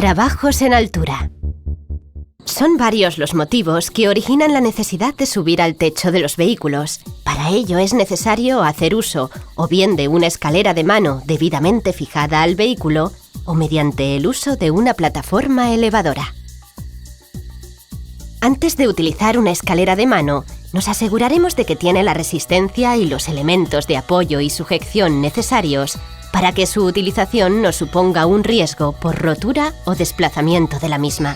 Trabajos en altura. Son varios los motivos que originan la necesidad de subir al techo de los vehículos. Para ello es necesario hacer uso o bien de una escalera de mano debidamente fijada al vehículo o mediante el uso de una plataforma elevadora. Antes de utilizar una escalera de mano, nos aseguraremos de que tiene la resistencia y los elementos de apoyo y sujeción necesarios para que su utilización no suponga un riesgo por rotura o desplazamiento de la misma.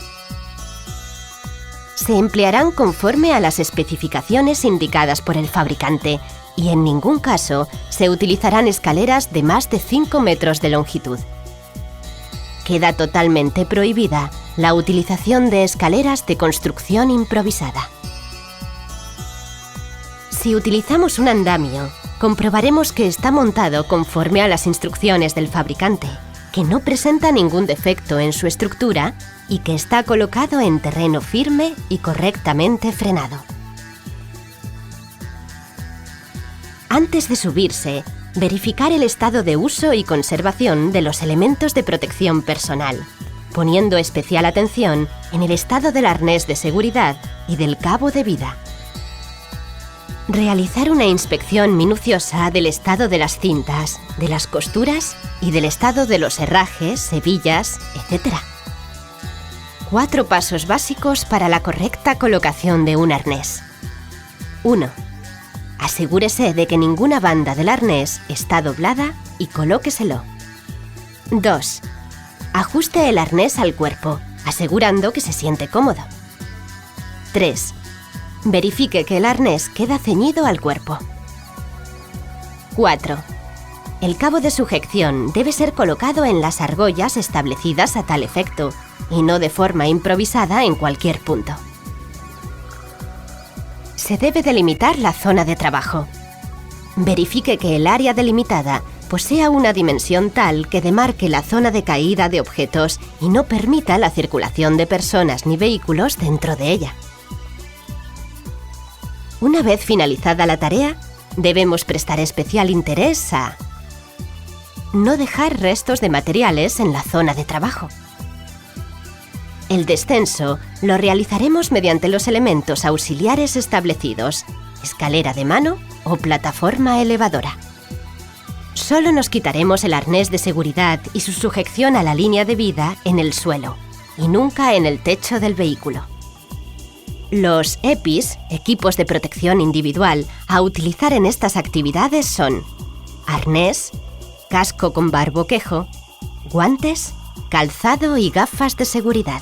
Se emplearán conforme a las especificaciones indicadas por el fabricante y en ningún caso se utilizarán escaleras de más de 5 metros de longitud. Queda totalmente prohibida la utilización de escaleras de construcción improvisada. Si utilizamos un andamio, comprobaremos que está montado conforme a las instrucciones del fabricante, que no presenta ningún defecto en su estructura y que está colocado en terreno firme y correctamente frenado. Antes de subirse, verificar el estado de uso y conservación de los elementos de protección personal, poniendo especial atención en el estado del arnés de seguridad y del cabo de vida. Realizar una inspección minuciosa del estado de las cintas, de las costuras y del estado de los herrajes, hebillas, etc. 4 pasos básicos para la correcta colocación de un arnés. 1. Asegúrese de que ninguna banda del arnés está doblada y colóqueselo. 2. Ajuste el arnés al cuerpo, asegurando que se siente cómodo. 3. Verifique que el arnés queda ceñido al cuerpo. 4. El cabo de sujeción debe ser colocado en las argollas establecidas a tal efecto y no de forma improvisada en cualquier punto. Se debe delimitar la zona de trabajo. Verifique que el área delimitada posea una dimensión tal que demarque la zona de caída de objetos y no permita la circulación de personas ni vehículos dentro de ella. Una vez finalizada la tarea, debemos prestar especial interés a no dejar restos de materiales en la zona de trabajo. El descenso lo realizaremos mediante los elementos auxiliares establecidos, escalera de mano o plataforma elevadora. Solo nos quitaremos el arnés de seguridad y su sujeción a la línea de vida en el suelo y nunca en el techo del vehículo. Los EPIs, equipos de protección individual, a utilizar en estas actividades son arnés, casco con barboquejo, guantes, calzado y gafas de seguridad.